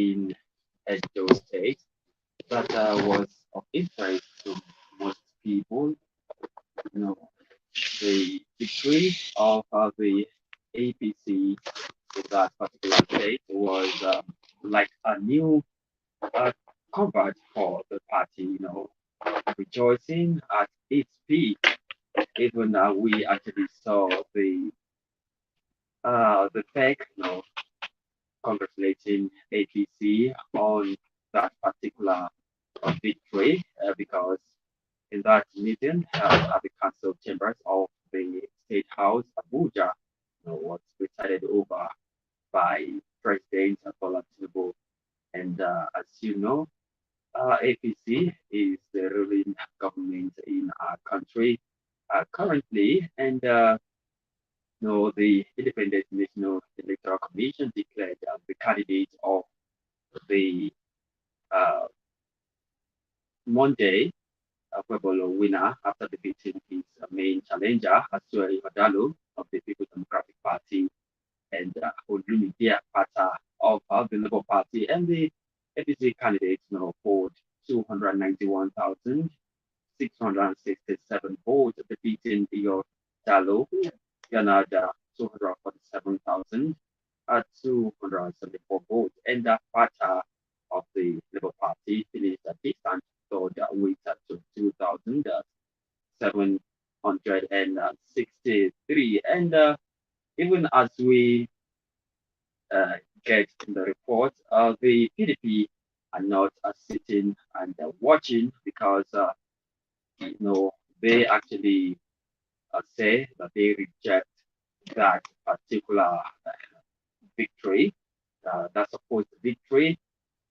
in Edo State that was of interest to most people. You know, the decree of the APC in that particular state was like a new uh, convert for the party, rejoicing at its peak. Even we actually saw the fake, congratulating APC on that particular victory because in that meeting at the council chambers of the State House, Abuja, was presided over by President Bola Tinubu. And as you know, APC is the ruling government in our country currently, and the Independent National Electoral Commission declared the candidate of the uh, Monday Pueblo winner after defeating his main challenger, Asueli Madalo of the People's Democratic Party and Olumide Pata of the Labour Party, and the APC candidates polled 291,667 votes, defeating Iyo Dalo, garnered 247,274 votes, and Pata of the Labour Party finished a distant third with 2,763. And even as we uh, get the report, the PDP are not sitting and watching because you know they actually say that they reject that particular victory, that supposed victory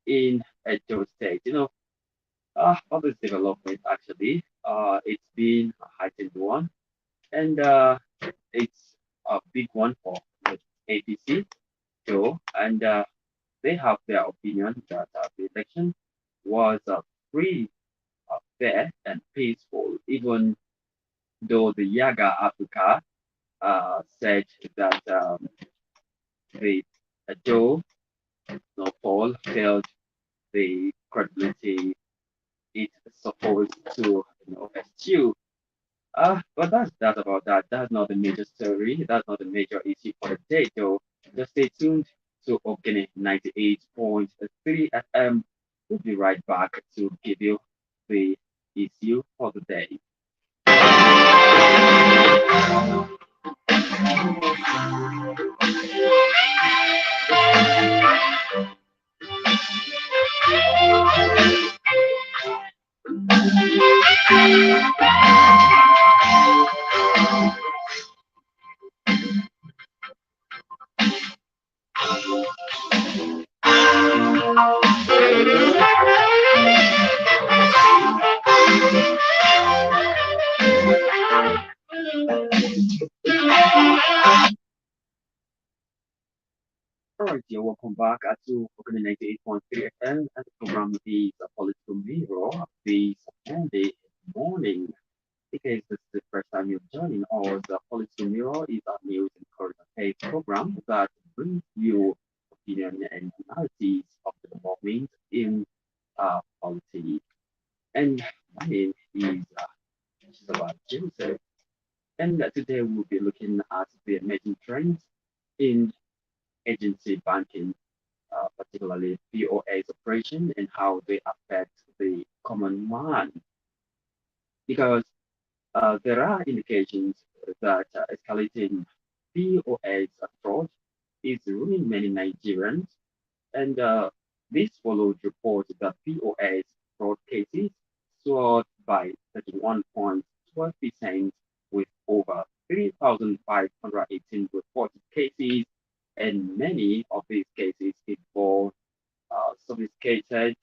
in Edo State. All this development actually, it's been a heightened one, and it's a big one for the APC, Joe, and they have their opinion that the election was free, fair, and peaceful, even though the Yaga Africa said that the Joe Paul failed the credibility it's supposed to eschew. But that's that about that. That's not the major story. That's not the major issue for the day, though. Just stay tuned to Ogene 98.3 FM. We'll be right back to give you the issue for the day. All right, dear, welcome back to Ogene 98.3 FM, and the program is a political mirror this Monday morning. In case this is the first time you're joining us, the Political Mirror is a news and current affairs program that brings you opinion and analysis of the development in politics. And my name is Shabbat Joseph. And today we'll be looking at the emerging trends in agency banking, particularly POS operation, and how they affect the common man. Because there are indications that escalating POS fraud is ruining many Nigerians, and this followed reports that POS fraud cases soared by 31.12%, with over 3,518 reported cases, and many of these cases involve sophisticated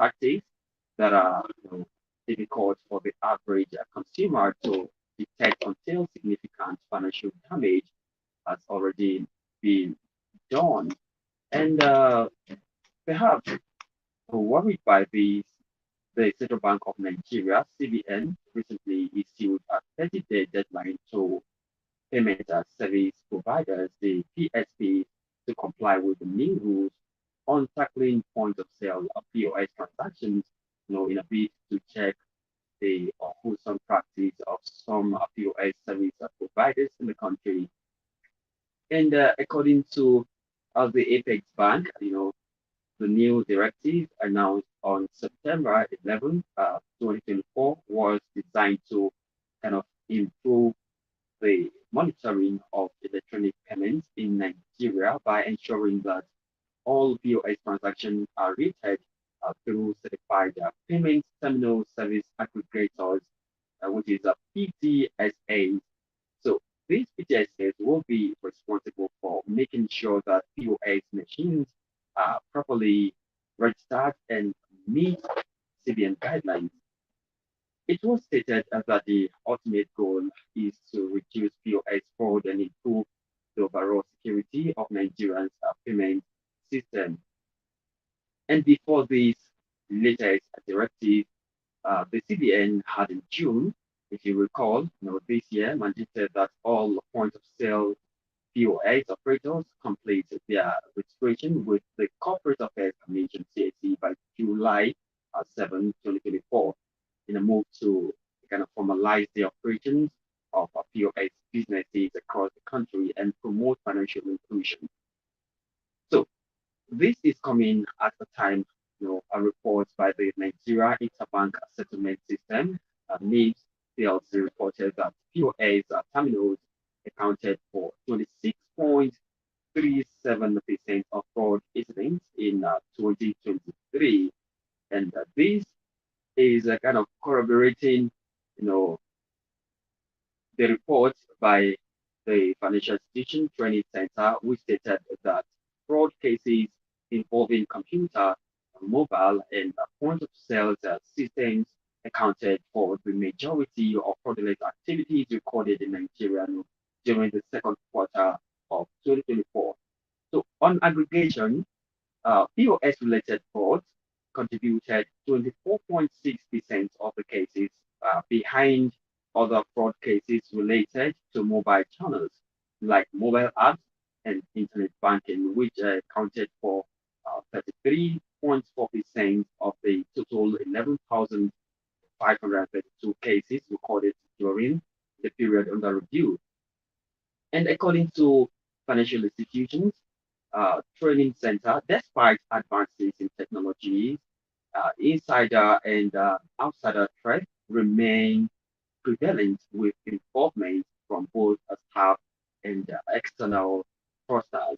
tactics that are difficult for the average consumer to detect until significant financial damage has already been done. And perhaps worried by this, the Central Bank of Nigeria, CBN, recently issued a 30-day deadline to payment service providers, the PSP, to comply with the new rules on tackling point of sale POS transactions, in a bid to check the wholesome practice of some POS service providers in the country. And according to the Apex Bank, the new directive announced on September 11th, 2024 was designed to kind of improve the monitoring of electronic payments in Nigeria by ensuring that all POS transactions are rated through certified payment terminal service aggregators, which is a PTSA. So these PTSAs will be responsible for making sure that POS machines are properly registered and meet CBN guidelines. It was stated that the ultimate goal is to reduce POS fraud and improve the overall security of Nigeria's payment system. And before this latest directive, the CBN had in June, if you recall, this year mandated that all point of sale POS operators complete their registration with the Corporate Affairs Commission CAC by July 7, 2024, in a move to kind of formalize the operations of POS businesses across the country and promote financial inclusion. So this is coming at a time, a report by the Nigeria Interbank Settlement System, NIBS PLC reported that POS terminals accounted for 26.37% of fraud incidents in 2023. And this is kind of corroborating, you know, the report by the Financial Institution Training Center, which stated that fraud cases involving computer, mobile, and point of sales systems accounted for the majority of fraudulent activities recorded in Nigeria during the second quarter of 2024. So, on aggregation, POS-related frauds contributed 24.6% of the cases, behind other fraud cases related to mobile channels like mobile apps and internet banking, which accounted for 33.4% of the total 11,532 cases recorded during the period under review. And according to financial institutions, training center, despite advances in technology, insider and outsider threats remain prevalent with involvement from both staff and external fraudsters.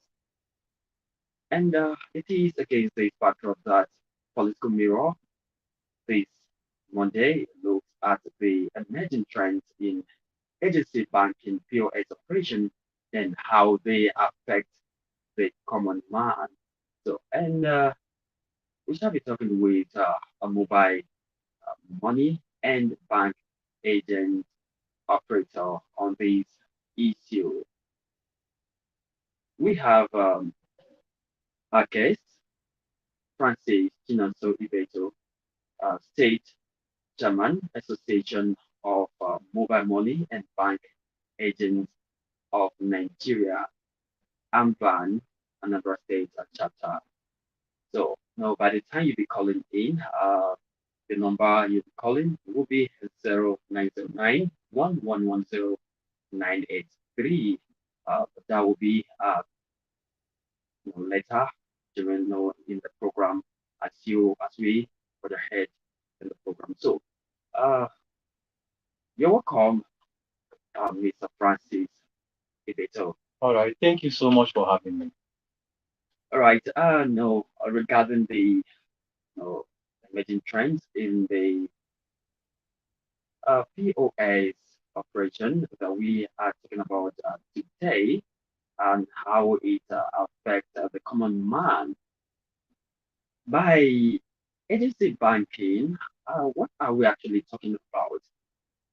And it is against this backdrop that Political Mirror this Monday looks at the emerging trends in agency banking POS operation and how they affect the common man. So, and we shall be talking with a mobile money and bank agent operator on this issue. We have our guest, Francis Chinonso Ibeto, State Chairman, Association of Mobile Money and Bank Agents of Nigeria, AMBAN, Anambra State chapter. So now by the time you be calling in, the number you'll be calling will be 0909 1110983. That will be later during in the program as we put ahead in the program. So you're welcome, Mr. Francis Ibeto. All right. Thank you so much for having me. All right. No, regarding the emerging trends in the POS operation that we are talking about today and how it affects the common man by agency banking. What are we actually talking about?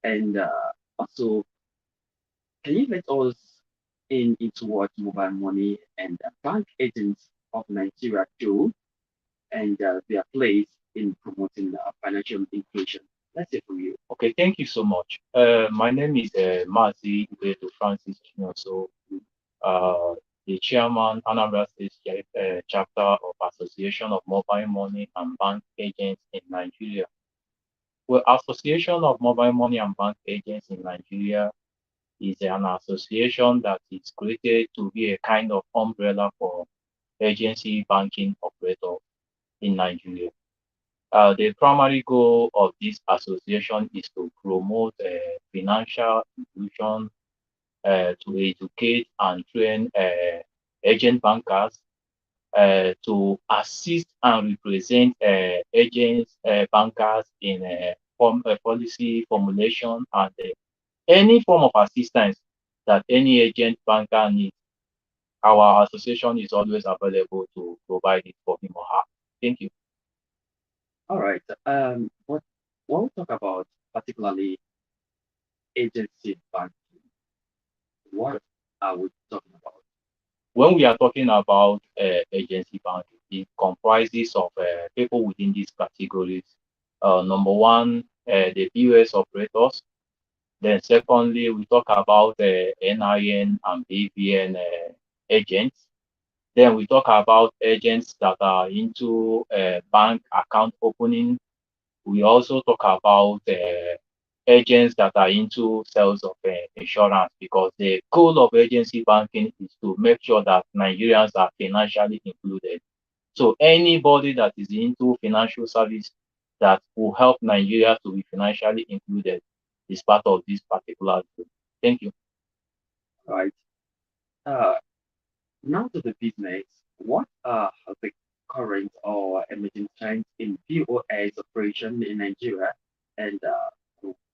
And also, can you let us in into what mobile money and bank agents of Nigeria do and their place in promoting financial inclusion? Let's hear from you. Okay, thank you so much. My name is Mazi Ubedo Francis Chinonso, the chairman, Anambra State chapter of Association of Mobile Money and Bank Agents in Nigeria. Well, Association of Mobile Money and Bank Agents in Nigeria is an association that is created to be a kind of umbrella for agency banking operators in Nigeria. The primary goal of this association is to promote financial inclusion, to educate and train agent bankers, to assist and represent agents, bankers in policy formulation and any form of assistance that any agent banker needs. Our association is always available to provide it for him or her. Thank you. All right. What when we talk about particularly agency banking, what are we talking about? When we are talking about agency banking, it comprises of people within these categories. Number one, the POS operators. Then secondly, we talk about NIN and BVN agents. Then we talk about agents that are into bank account opening. We also talk about agents that are into sales of insurance, because the goal of agency banking is to make sure that Nigerians are financially included. So anybody that is into financial service that will help Nigeria to be financially included is part of this particular group. Thank you. Right. Uh, Now to the business. What are the current or emerging trends in POS operation in Nigeria, and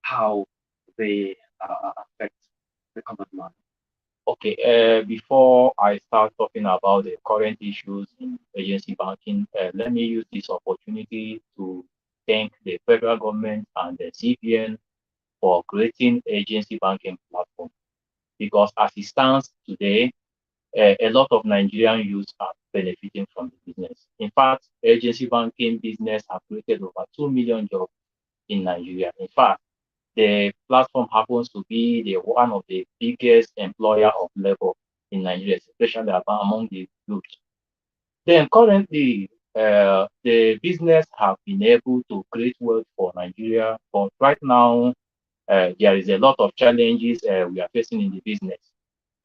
how they affect the common man? Okay, before I start talking about the current issues in agency banking, let me use this opportunity to thank the federal government and the CBN for creating agency banking platform. Because as it stands today, a lot of Nigerian youths are benefiting from the business. In fact, agency banking business have created over 2 million jobs in Nigeria. In fact, the platform happens to be the one of the biggest employer of labor in Nigeria, especially among the youth. Then currently, the business have been able to create wealth for Nigeria, but right now there is a lot of challenges we are facing in the business.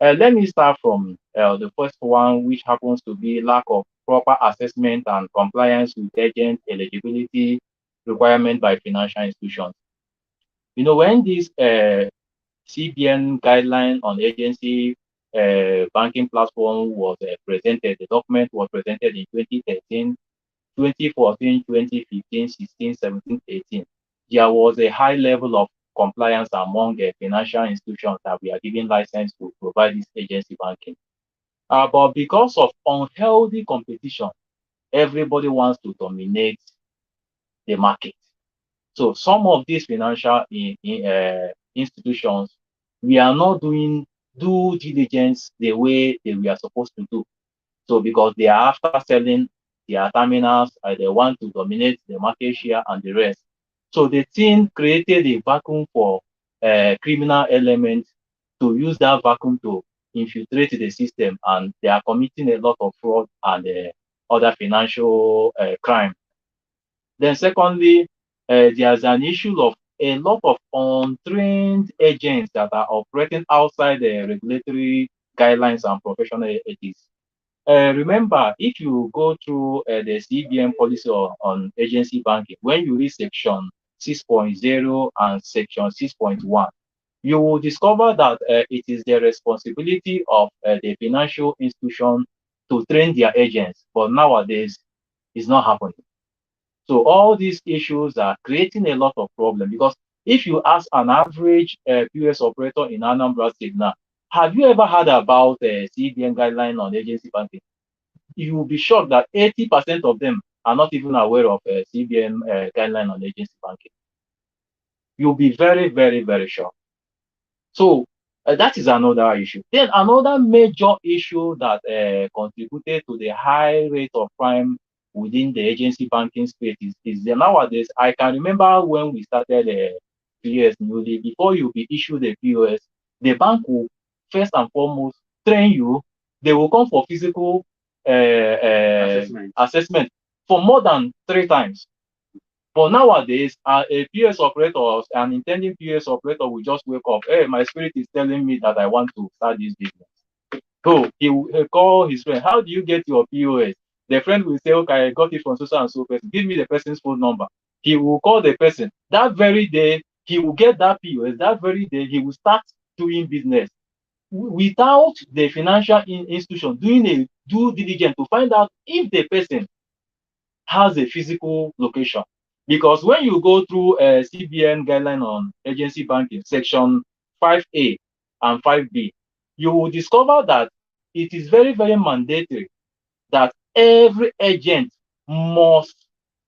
Let me start from the first one, which happens to be lack of proper assessment and compliance with agent eligibility requirement by financial institutions. You know, when this CBN guideline on agency banking platform was presented, the document was presented in 2013, 2014, 2015, 16, 17, 18. There was a high level of compliance among financial institutions that we are giving license to provide this agency banking. But because of unhealthy competition, everybody wants to dominate the market. So some of these financial institutions, we are not doing due diligence the way that we are supposed to do. So because they are after selling their terminals, they want to dominate the market share and the rest. So the thing created a vacuum for criminal elements to use that vacuum to infiltrate the system, and they are committing a lot of fraud and other financial crime. Then secondly, there's an issue of a lot of untrained agents that are operating outside the regulatory guidelines and professional ethics. Remember, if you go through the CBN policy on agency banking, when you read section 6.0 and section 6.1, you will discover that it is the responsibility of the financial institution to train their agents. But nowadays, it's not happening. So all these issues are creating a lot of problem, because if you ask an average POS operator in Anambra State now, have you ever heard about CBN guideline on agency banking? You will be shocked that 80% of them are not even aware of CBN guideline on agency banking. You'll be very, very, very shocked. So that is another issue. Then another major issue that contributed to the high rate of crime within the agency banking space is that nowadays, I can remember when we started POS newly, before you be issued a POS, the bank will first and foremost train you. They will come for physical. Assessment. assessment for more than 3 times. But nowadays, a POS operator, an intending POS operator will just wake up. Hey, my spirit is telling me that I want to start this business. So he will call his friend. How do you get your POS? The friend will say, okay, I got it from so and so person. Give me the person's phone number. He will call the person. That very day, he will get that POS. That very day, he will start doing business without the financial institution doing a due diligence to find out if the person has a physical location. Because when you go through a CBN guideline on agency banking, section 5A and 5B, you will discover that it is very, very mandatory that every agent must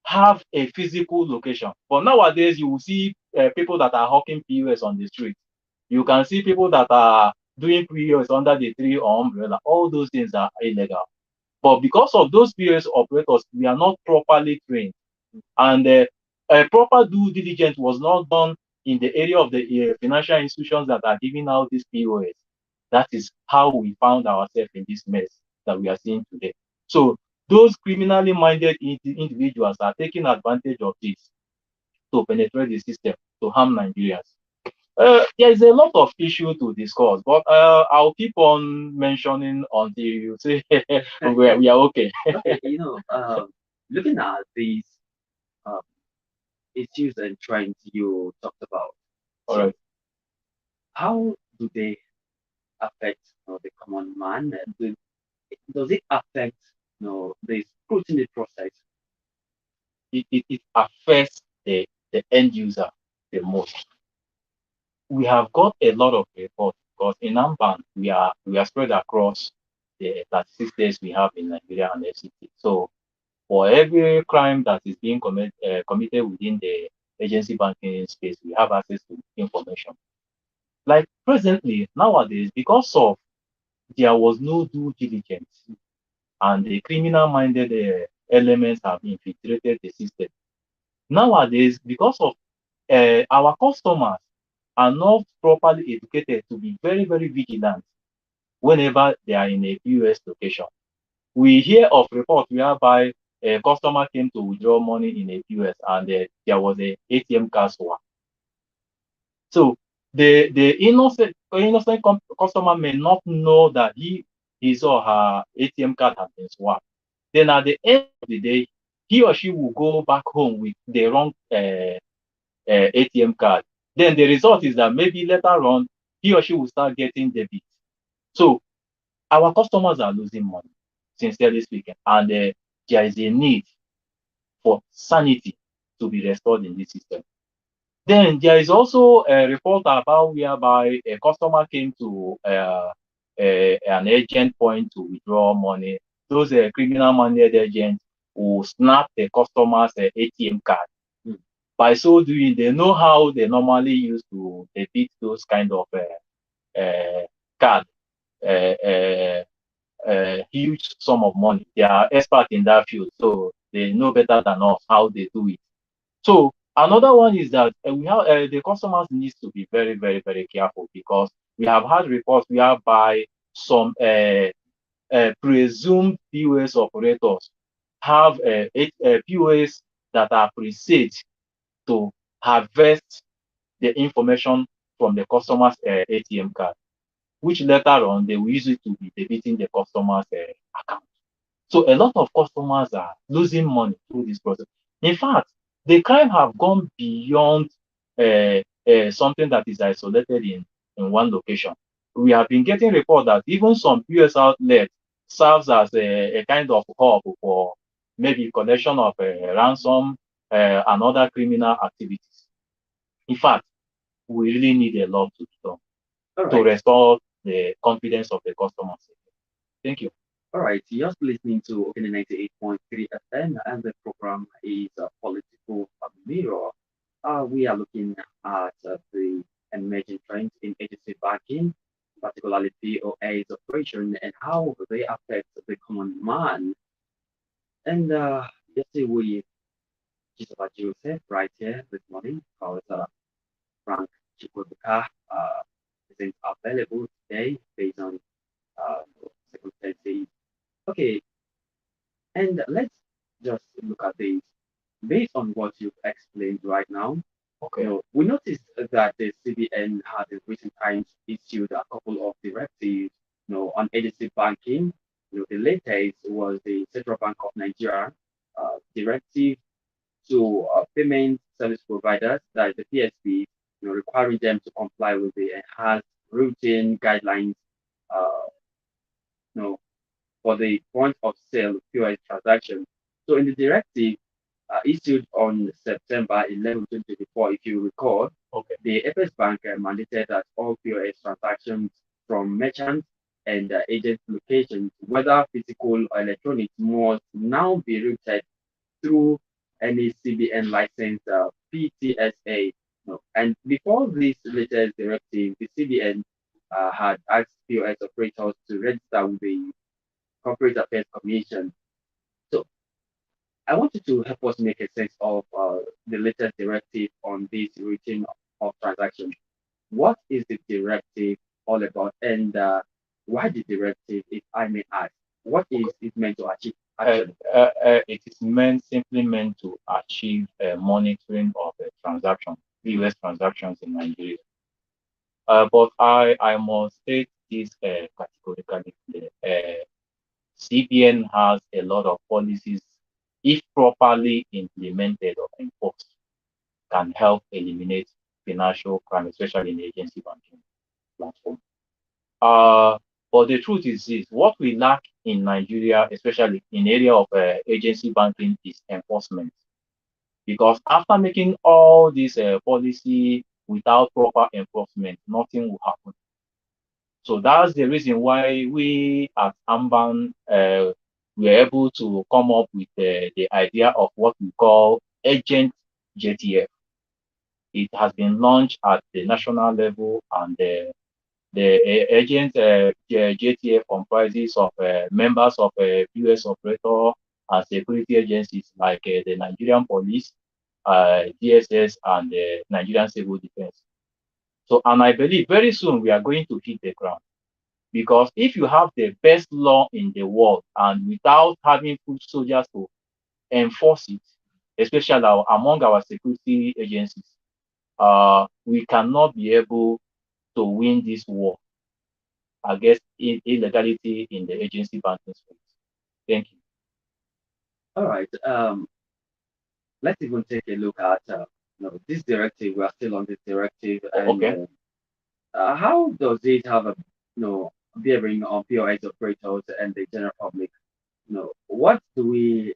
have a physical location. But nowadays, you will see people that are hawking POS on the street. You can see people that are doing POS under the tree or umbrella. All those things are illegal. But because of those POS operators, we are not properly trained. And proper due diligence was not done in the area of the financial institutions that are giving out these POS. That is how we found ourselves in this mess that we are seeing today. So those criminally minded individuals are taking advantage of this to penetrate the system to harm Nigerians. There is a lot of issue to discuss, but I'll keep on mentioning until you say we are okay. Okay, looking at these uh, issues and trends you talked about, All so right. how do they affect the common man? Does it affect the scrutiny process? It affects the end user the most. We have got a lot of reports because in Amban we are spread across the 36 states we have in Nigeria and FCT. So for every crime that is being committed within the agency banking space, we have access to information. Like presently, nowadays, because of there was no due diligence and the criminal-minded elements have infiltrated the system. Nowadays, because of our customers are not properly educated to be very, very vigilant whenever they are in a POS location. We hear of reports whereby a customer came to withdraw money in a POS and there was a ATM card swap. So the innocent customer may not know that his or her ATM card has been swapped. Then at the end of the day, he or she will go back home with the wrong ATM card. Then the result is that maybe later on, he or she will start getting debit. So our customers are losing money, sincerely speaking, and there is a need for sanity to be restored in this system. Then there is also a report about whereby a customer came to an agent point to withdraw money. Those criminal-minded agents will snap the customer's ATM card. Mm. By so doing, they know how they normally use to debit those kind of card, uh, uh, huge sum of money. They are experts in that field, so they know better than us how they do it. So another one is that we have the customers needs to be very, very, very careful because we have had reports whereby some presumed POS operators have POS that are preset to harvest the information from the customer's ATM card, which later on they will use it to be debiting the customer's account. So a lot of customers are losing money through this process. In fact, the crime have gone beyond something that is isolated in one location. We have been getting reports that even some POS outlets serves as a kind of hub for maybe collection of ransom and other criminal activities. In fact, we really need a lot to be done All to right. restore the confidence of the customers. Thank you. All right, you're listening to Open 98.3 FM, and the program is Political Mirror. We are looking at the emerging trends in agency banking, particularly POA's operation, and how they affect the common man. And yesterday we just about Joseph right here this morning because Frank Chukwuka isn't available today based on circumstances. Okay, And let's just look at this. Based on what you've explained right now, Okay. we noticed that the CBN had in recent times issued a couple of directives, on agency banking. The latest was the Central Bank of Nigeria directive to payment service providers, that is the PSP, requiring them to comply with the enhanced routine guidelines, uh, you know, for the point of sale POS transaction. So in the directive issued on September 11, 2024, if you recall, Okay. the FS Bank mandated that all POS transactions from merchants and agent locations, whether physical or electronic, must now be routed through any CBN license PTSA. No. And before this latest directive, the CBN had asked POS operators to register with the Corporate Affairs Commission. So I want you to help us make a sense of the latest directive on this routine of transactions. What is the directive all about, and why the directive, if I may ask? What is Okay. it meant to achieve actually? It is simply meant to achieve monitoring of transactions, US transactions in Nigeria. But I must state this categorically. CBN has a lot of policies, if properly implemented or enforced, can help eliminate financial crime, especially in the agency banking platform. Uh, but the truth is this: what we lack in Nigeria, especially in area of agency banking, is enforcement. Because after making all this policy without proper enforcement, nothing will happen. So that's the reason why we at Amban were able to come up with the idea of what we call agent JTF. It has been launched at the national level, and the agent JTF comprises of members of US operator and security agencies like the Nigerian police, DSS, and the Nigerian Civil Defense. So, and I believe very soon we are going to hit the ground. Because if you have the best law in the world and without having foot soldiers to enforce it, especially among our security agencies, we cannot be able to win this war against illegality in the agency banking space. Thank you. All right. Let's even take a look at this directive. We are still on this directive, and Okay. how does it have a bearing on POS operators and the general public? What do we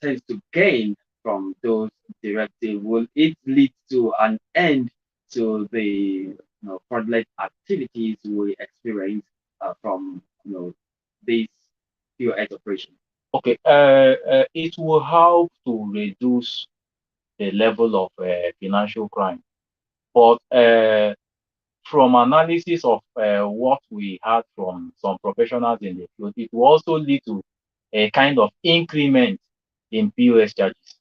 tend to gain from those directives? Will it lead to an end to the fraudulent activities we experience from these POS operations? Okay. It will help to reduce the level of financial crime. But from analysis of what we had from some professionals in the field, it will also lead to a kind of increment in POS charges.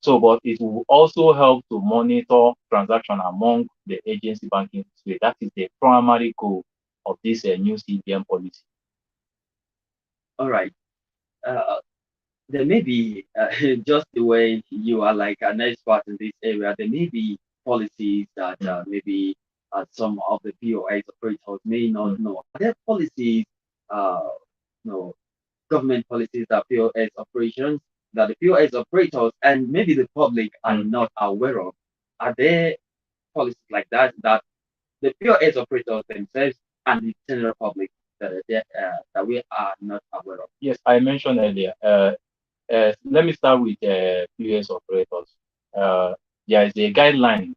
So, but it will also help to monitor transaction among the agency banking space. That is the primary goal of this new CBN policy. All right. Uh, there may be just the way you are like an expert in this area. There may be policies that Mm, maybe some of the POS operators may mm, not know. Are there policies, uh, no, government policies that POS operations that the POS operators and maybe the public are mm. not aware of? Are there policies like that the POS operators themselves and the general public that we are not aware of? Yes, I mentioned earlier. Let me start with POS operators. Uh, there is a guideline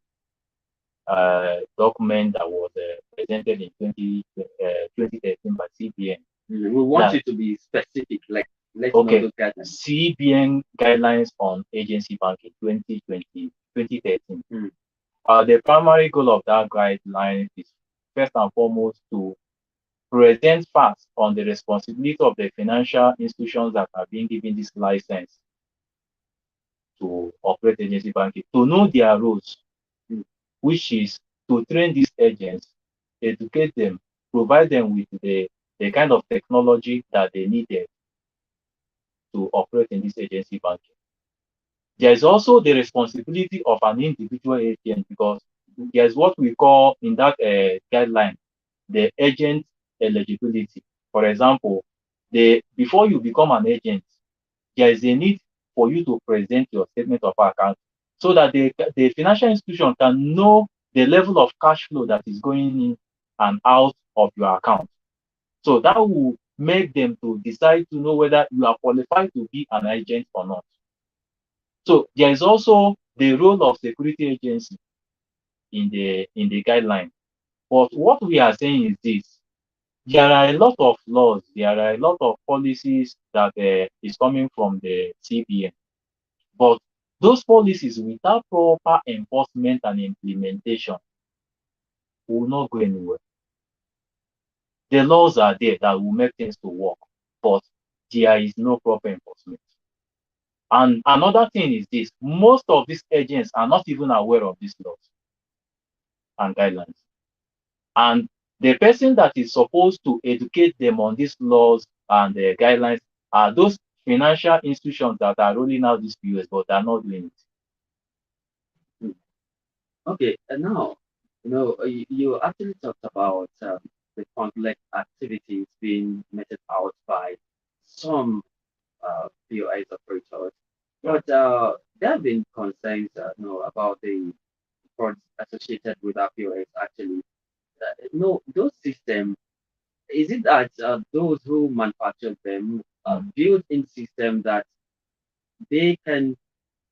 document that was presented in 2013 by CBN. We want That you to be specific, like let's know okay, those guidelines. CBN guidelines on agency banking 2013. Mm. The primary goal of that guideline is first and foremost to present facts on the responsibility of the financial institutions that are being given this license to operate agency banking, to know their roles, Mm. which is to train these agents, educate them, provide them with the kind of technology that they needed to operate in this agency banking. There is also the responsibility of an individual agent because there's what we call in that guideline the agent eligibility. For example, before you become an agent, there is a need for you to present your statement of account so that the financial institution can know the level of cash flow that is going in and out of your account. So that will make them to decide to know whether you are qualified to be an agent or not. So there is also the role of security agency in the guideline. But what we are saying is this: there are a lot of laws, there are a lot of policies that is coming from the CBN, but those policies without proper enforcement and implementation will not go anywhere. The laws are there that will make things to work, but there is no proper enforcement. And another thing is this: most of these agents are not even aware of these laws and guidelines. And the person that is supposed to educate them on these laws and the guidelines are those financial institutions that are rolling out these POS, but they are not doing it. Hmm. Okay, and now, you actually talked about the complex activities being meted out by some POS operators, Yeah. but there have been concerns, about the frauds associated with our POS. Actually, no, those systems. Is it that those who manufacture them Mm, build in system that they can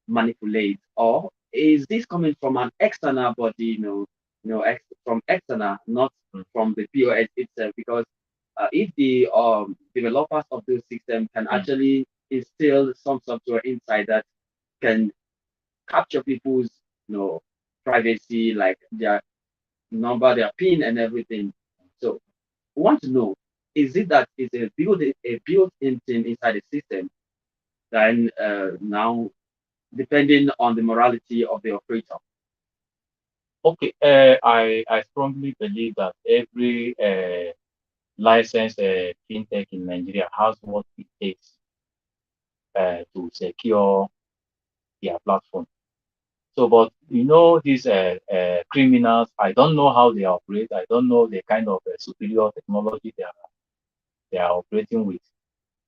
manipulate, or is this coming from an external body, from external, not mm, from the POS itself? Because if the developers of those systems can mm, actually instill some software inside that can capture people's, privacy, like their number, their PIN, and everything. So, I want to know: is it that is a built-in thing inside the system? Then now, depending on the morality of the operator. Okay, I strongly believe that every licensed fintech in Nigeria has what it takes to secure their platform. So, but these criminals, I don't know how they operate. I don't know the kind of superior technology they are operating with.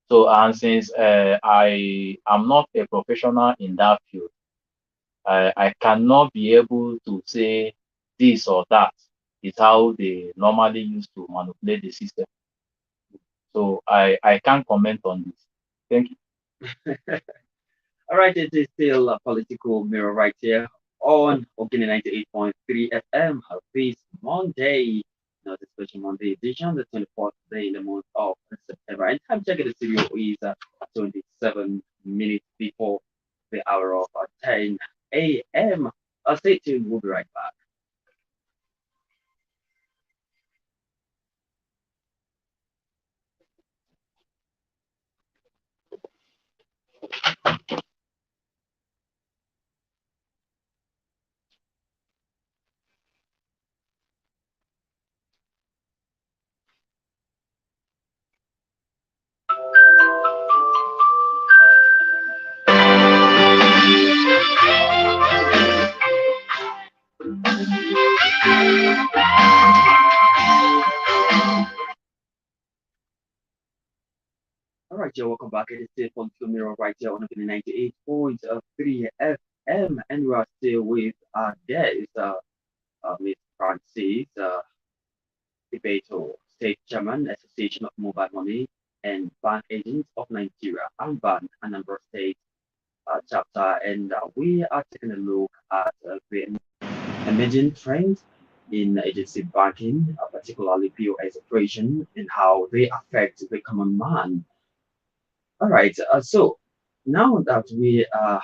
So, and since I am not a professional in that field, I cannot be able to say this or that is how they normally used to manipulate the system. So I can't comment on this. Thank you. All right, it is still a political mirror right here on Ogini 98.3 FM this Monday. The special Monday edition, the 24th day in the month of September. And time check in the studio is 27 minutes before the hour of 10 a.m. Stay tuned, we'll be right back. All right, Joe, welcome back. It is still political mirror right here on Ogini 98.3 FM. And we are still with our guest, Miss Francis. Bebeto, State Chairman, Association of Mobile Money and Bank Agents of Nigeria, AMBAN, Anambra State chapter, and we are taking a look at the emerging trends in agency banking, particularly POS operation, and how they affect the common man. All right, so now that we are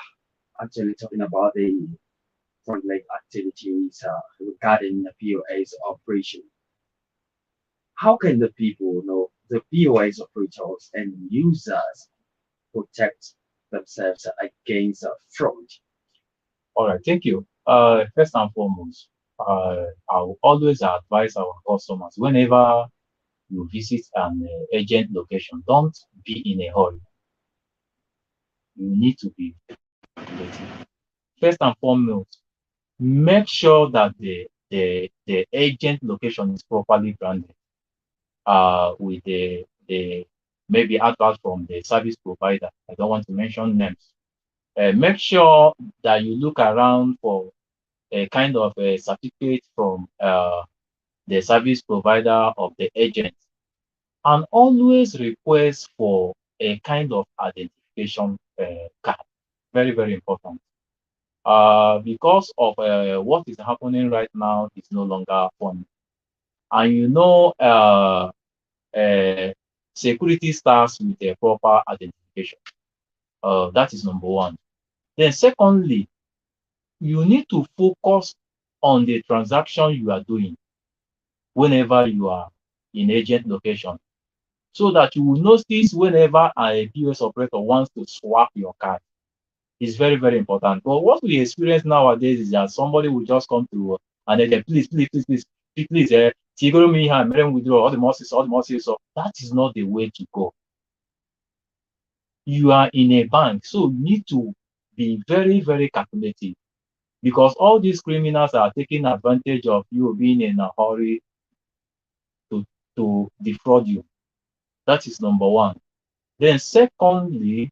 actually talking about the front leg activities regarding the POS operation, how can the people know the POS operators and users protect themselves against fraud? All right, thank you. First and foremost, I will always advise our customers whenever you visit an agent location, don't be in a hurry. you need to be calculative. First and foremost, make sure that the agent location is properly branded with the maybe advert from the service provider. I don't want to mention names. Make sure that you look around for a kind of a certificate from the service provider of the agent, and always request for a kind of identification card. Very, very important. Because of what is happening right now is no longer fun. And uh, security starts with a proper identification. That is number one. Then secondly, you need to focus on the transaction you are doing whenever you are in agent location, so that you will notice whenever a POS operator wants to swap your card. It's very, very important. But what we experience nowadays is that somebody will just come to an agent, please, Tigoro me here, let me withdraw all the mosses. So that is not the way to go. You are in a bank, so you need to be very, very calculative, because all these criminals are taking advantage of you being in a hurry to, to defraud you. That is number one. Then secondly,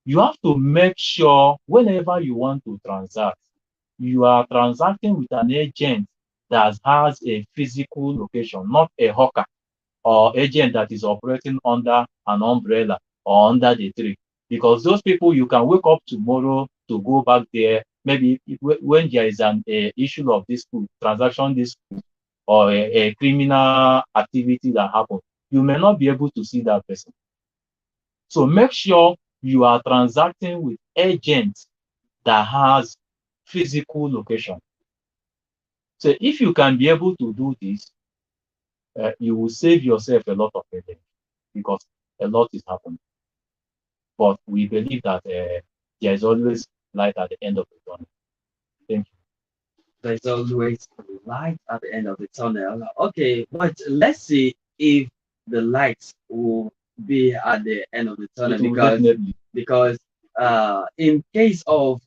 you have to make sure whenever you want to transact, you are transacting with an agent that has a physical location, not a hawker or agent that is operating under an umbrella or under the tree. Because those people, you can wake up tomorrow to go back there, maybe when there is an issue of dispute, transaction dispute, or a criminal activity that happens, you may not be able to see that person. So make sure you are transacting with agents that has physical location. So if you can be able to do this, you will save yourself a lot of headache, because a lot is happening. But we believe that there is always light at the end of the tunnel. Thank you. There's always light at the end of the tunnel. Okay, but let's see if the lights will be at the end of the tunnel, It will because definitely. because in case of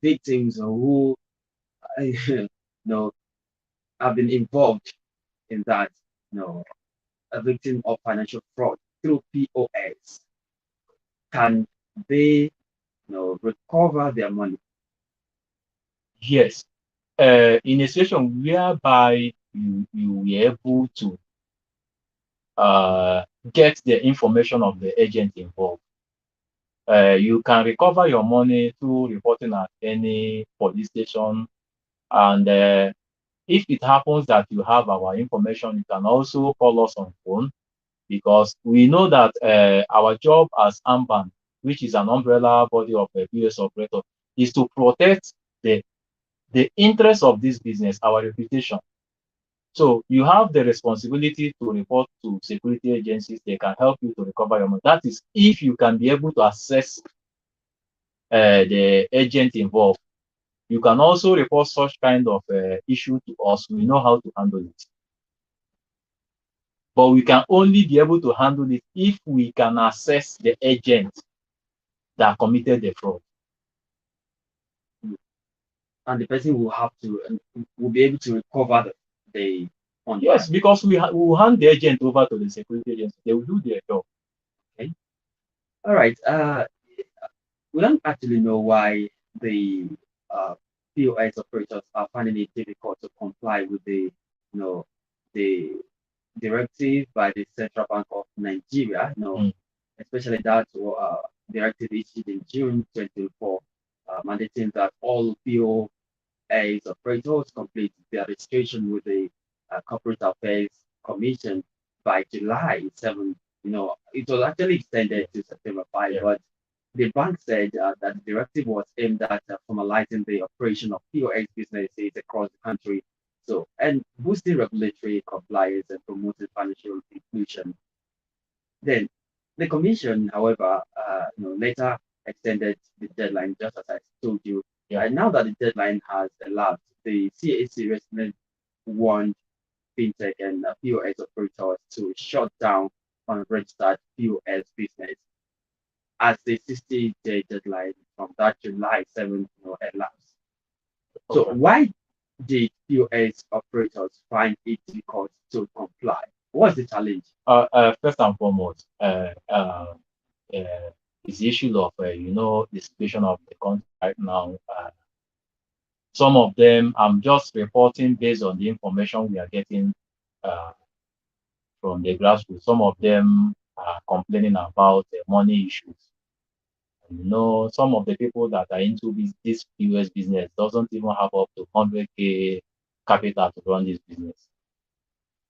victims who have been involved in that, you know a victim of financial fraud through POS, can they recover their money? Yes. In a situation whereby you were able to uh, get the information of the agent involved, you can recover your money through reporting at any police station. And if it happens that you have our information, you can also call us on phone, because we know that our job as AMBAN, which is an umbrella body of a BS operator, is to protect the interest of this business, our reputation. So you have the responsibility to report to security agencies. They can help you to recover your money. That is if you can be able to assess the agent involved. You can also report such kind of issue to us. We know how to handle it. But we can only be able to handle it if we can assess the agent that committed the fraud. And the person will have to will be able to recover the fund Yes, back. because we will hand the agent over to the security agency. They will do their job. Okay. All right. We don't actually know why the POS operators are finding it difficult to comply with the directive by the Central Bank of Nigeria. Mm. Especially that directive issued in June 2024, mandating that all POS operators complete their registration with the Corporate Affairs Commission by July 7. It was actually extended to September 5, Yeah. but the bank said that the directive was aimed at formalizing the operation of POS businesses across the country, and boosting regulatory compliance and promoting financial inclusion. Then the commission, however, later extended the deadline, just as I told you. Yeah. And now that the deadline has elapsed, the CAC recently warned fintech and POS operators to shut down unregistered POS business. as the 60-day deadline from that July 7th, elapsed. So Okay. why did POS operators find it difficult to comply? What's the challenge? First and foremost, is the issue of the situation of the country right now. Some of them, I'm just reporting based on the information we are getting uh, from the grassroots. Some of them are complaining about money issues. Some of the people that are into this US business doesn't even have up to 100K capital to run this business.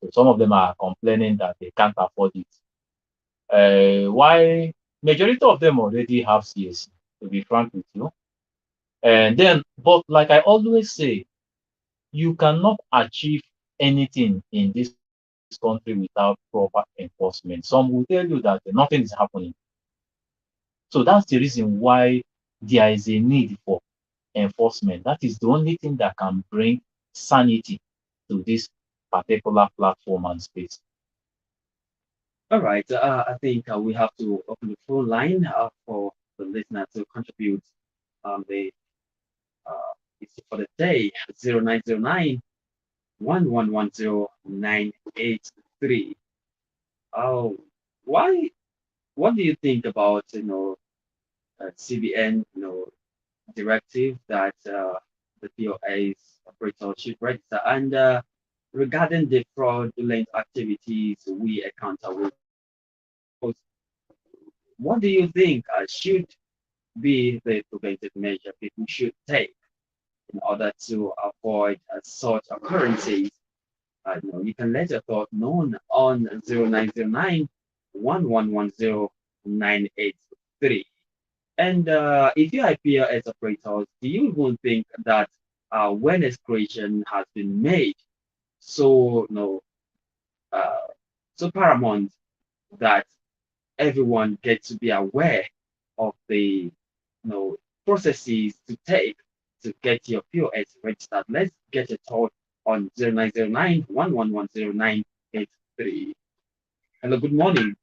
So some of them are complaining that they can't afford it. Why majority of them already have CAC, to be frank with you. And then, but like I always say, you cannot achieve anything in this country without proper enforcement. Some will tell you that nothing is happening. So that's the reason why there is a need for enforcement. That is the only thing that can bring sanity to this particular platform and space. All right. I think we have to open the phone line for the listener to contribute. The It's for the day 0909 1110 983. Oh, why? What do you think about CBN directive that the POA's operator should register and regarding the fraudulent activities we encounter with those, what do you think should be the preventive measure people should take in order to avoid such occurrences? You can let your thought known on 0909 1110 983. And if you appear as operators, do you even think that awareness creation has been made so uh, so paramount that everyone gets to be aware of the processes to take to get your POS registered? Let's get a thought on 0909 1110 983. Hello, good morning.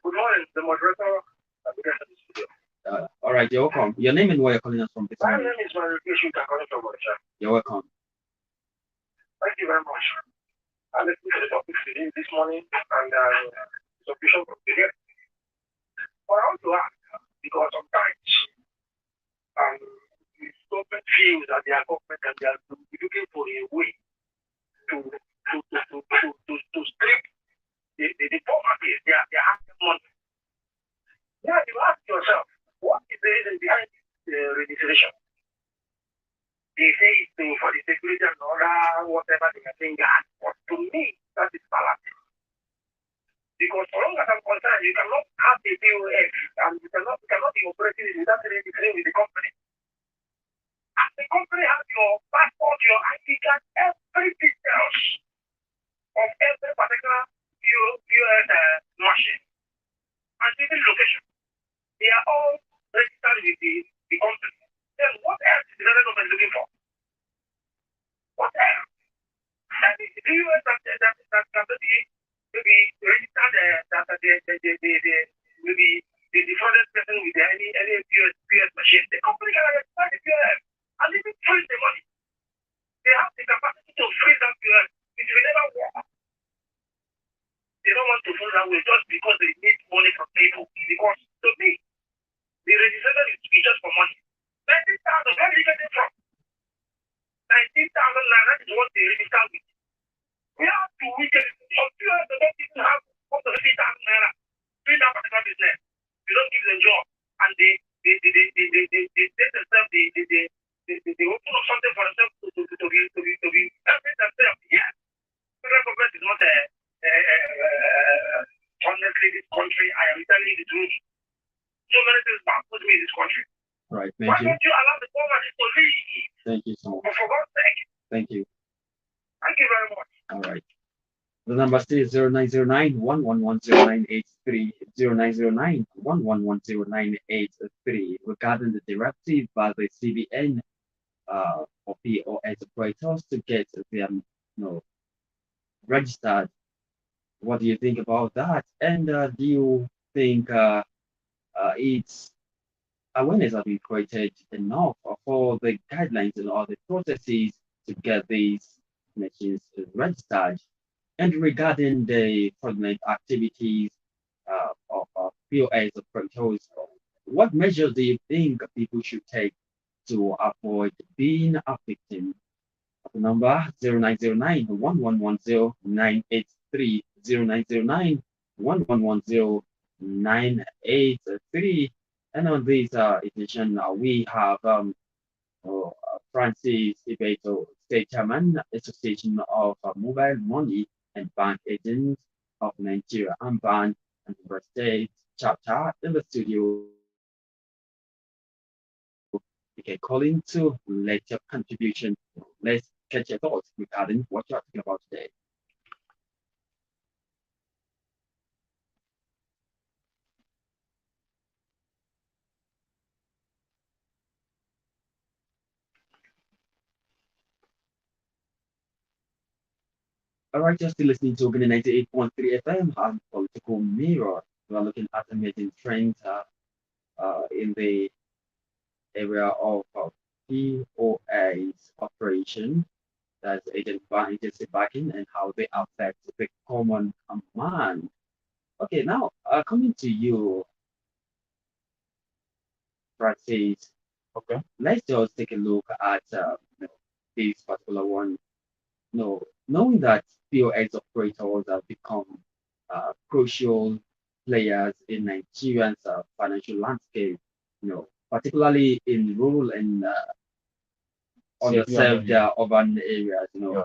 Good morning, the moderator. And the guest of the studio. All right, you're welcome. Your name and where you're calling us from this My morning. name is Marification Kakoni from Malaysia. You're welcome. Thank you very much. I listened to the topic today this morning and the solution from the guest. But I want to ask, because sometimes the government feels that they are government and they are looking for a way to strip the poverty. They are having money. Yeah, you ask yourself, what is the reason behind registration? They say it's for the security and all whatever they are saying. But to me, that is fallacy. Because so long as I'm concerned, you cannot have a POS and you cannot be operating it without registering with the company. And the company has your passport, your ID card, every details of every particular POS machine and even location. They are all registered with the company. Then what else is the federal government looking for? What else? And the POS that can maybe registered maybe the defrauded person with any POS machine. The company can register the POS and even freeze the money. They have the capacity to freeze that POS. It will never work. They don't want to freeze that way just because they need money from people. Because to me, the registration is just for money. 19,000, where did you get it from? 19,000 naira is what they register with. We have to weaken it. Some people don't even have up to 50,000 naira doing that particular business. You don't give them job. And they set themselves, they open up something for themselves to be helping themselves. Yes, federal government is not honestly this country. I am telling you the truth. So many things baffle me in this country. Right, Why thank you. don't you allow the poverty to leave? Thank you so much. For God's sake. Thank you. Thank you very much. All right. The number still is 0909 1110 983, 0909 regarding the directive by the CBN for POS operators to get them registered. What do you think about that? And do you think It's awareness has been created enough for the guidelines and all the processes to get these machines registered. And regarding the fraudulent activities of POS operators, what measures do you think people should take to avoid being a victim? The number 0909 1110 983 0909 And on this edition, we have Francis Ibeto, State Chairman, Association of Mobile Money and Bank Agents of Nigeria, and Bank and River State chapter in the studio. You can call in to let your contribution. Let's get your thoughts regarding what you are talking about today. All right, you're still listening to Open 98.3 FM and Political Mirror. We are looking at emerging trends in the area of POA's operation, that's agency backing, and how they affect the common man. Okay, now coming to you, Francis, Okay. let's just take a look at this particular one. No, knowing that POS operators have become crucial players in Nigeria's financial landscape, particularly in rural and CBN, underserved urban areas, yeah.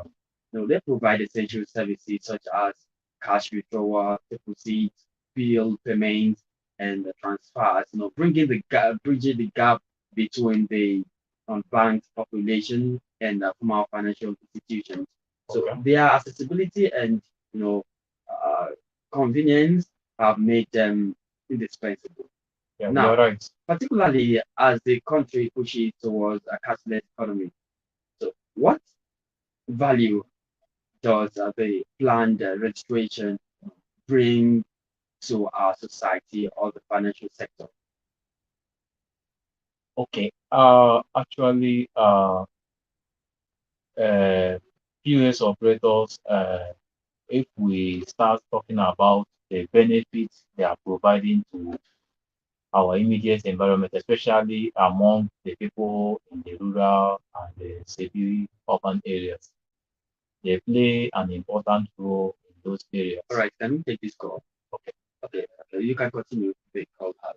they provide essential services such as cash withdrawal, deposits, bill payments, and transfers, bridging the gap between the unbanked population and formal financial institutions. So Okay. their accessibility and you know uh, convenience have made them indispensable. Yeah, you're Now, right. particularly as the country pushes towards a cashless economy. So, what value does the planned registration bring to our society or the financial sector? Okay. Actually, uh, POS operators, if we start talking about the benefits they are providing to our immediate environment, especially among the people in the rural and the semi-urban areas, they play an important role in those All areas. right, can we take this call? Okay. Okay, you can continue. The call has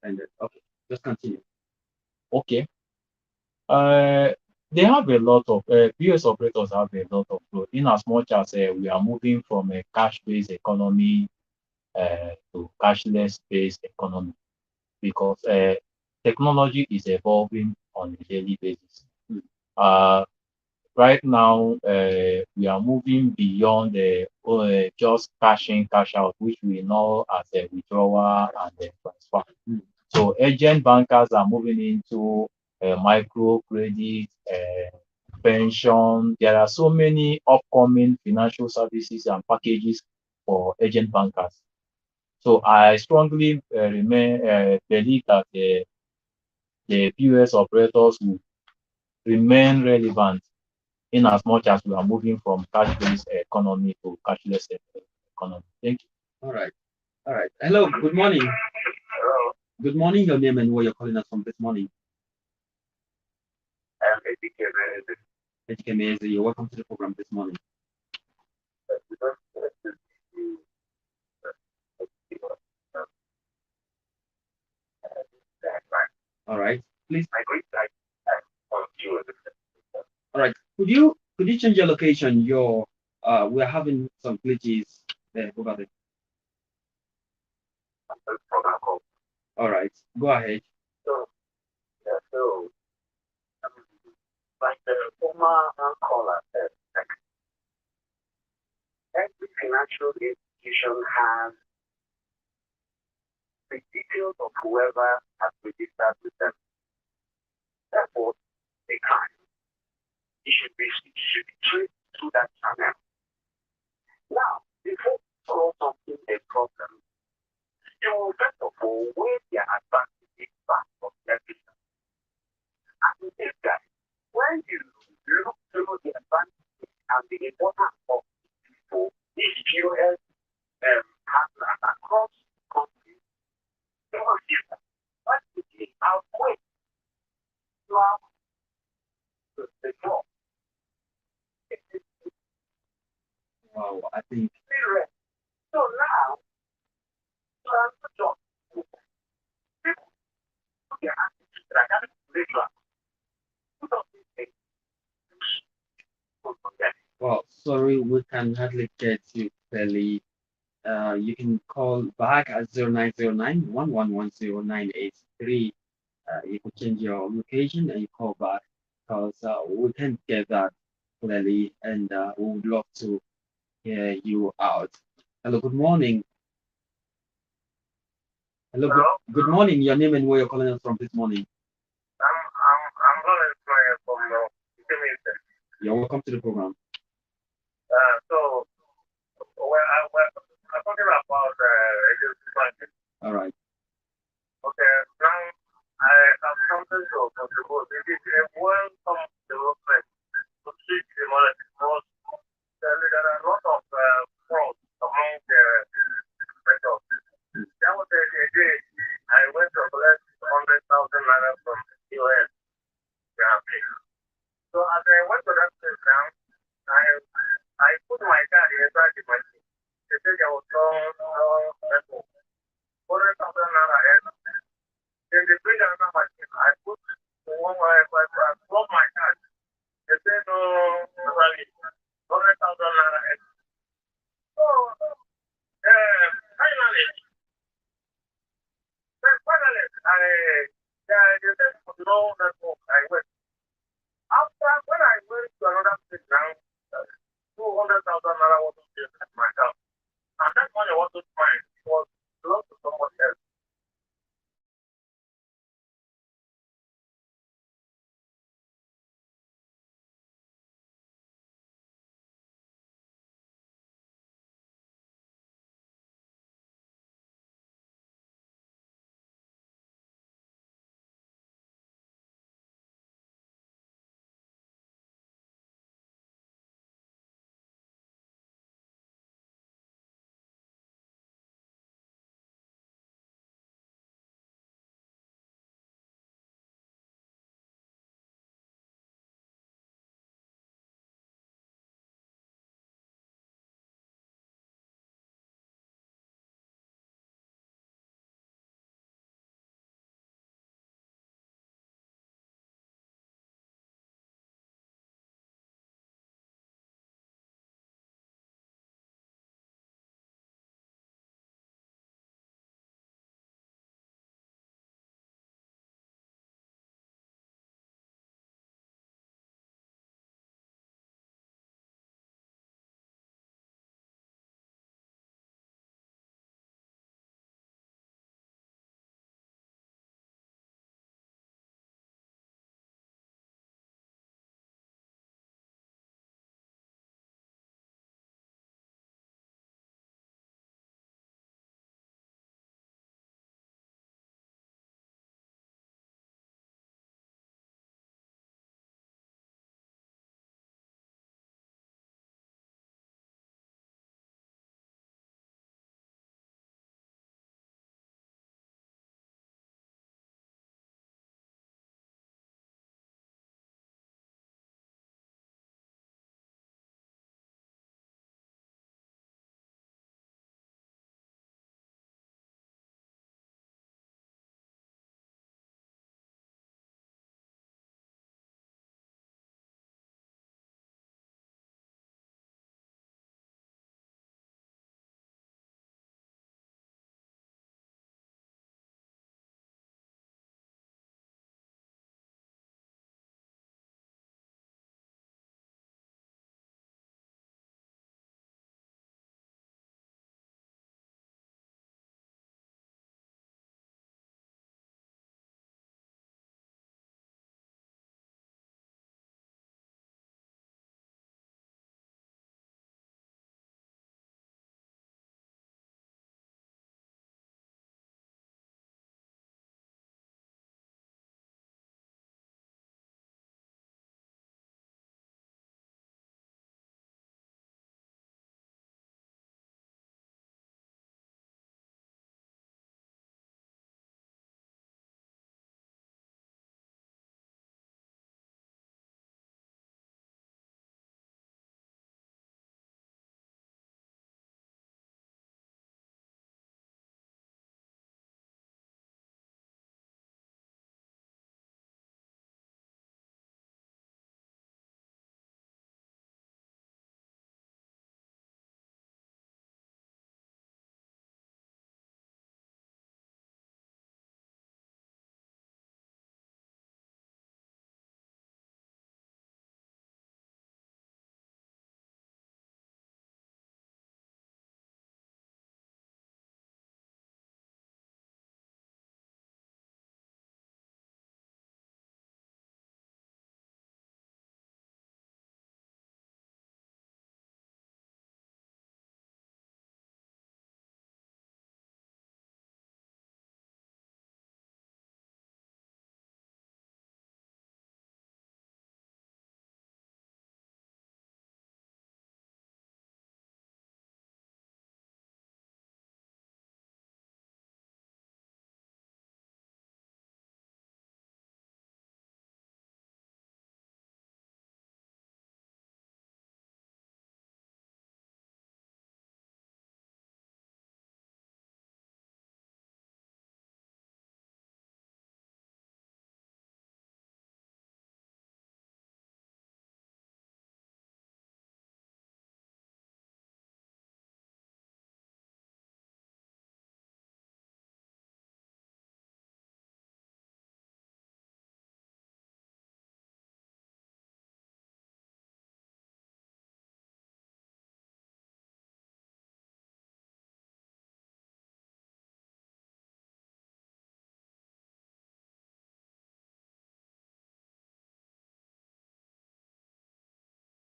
ended. Okay, just continue. Okay. Uh, they have a lot of POS operators have a lot of growth in as much as we are moving from a cash-based economy to cashless-based economy because technology is evolving on a daily basis. Uh, right now, we are moving beyond just cash in, cash out, which we know as a withdrawal and a transfer. So agent bankers are moving into micro credit, pension. There are so many upcoming financial services and packages for agent bankers. So I strongly believe that the POS operators will remain relevant in as much as we are moving from cash-based economy to cashless economy. Thank you. All right, all right. Hello, good morning. Hello, Good morning, your name and where you're calling us from this morning. I'm APK manager. HKMAZ, you're welcome to the program this morning. All right, please. I agree that I want you. All right, could you change your location? We're having some glitches there over there. Program call. All right, go ahead. So, yeah, so, um, like the former caller said, like every financial institution has the details of whoever has registered with them. Therefore, they can. It should be traced through that channel. Now, before you solve something a problem, you will first of people where their advantages back from their business. And this guy, when you look through the advantages and the importance of people, these POS partners across the country, they will see that practically outweigh the job. Wow, I think So now, the job, people, they are asking that I can't well, sorry, we can hardly get you clearly. You can call back at 0909 1110 983. You can change your location and you call back because we can get that clearly and we would love to hear you out. Hello, good morning. Hello, Hello? good morning. Your name and where you're calling us from this morning. I'm going to try from the You're welcome to the program. so I'm talking about All right. okay, now I have something to contribute. It is a welcome development to treat the knowledge because there are a lot of fraud among the vendors. There was a day I went to collect 100,000 naira from the US. So as I went to that place now, I put my card inside the machine. They said there was no network. 100,000 naira. Then they bring another machine.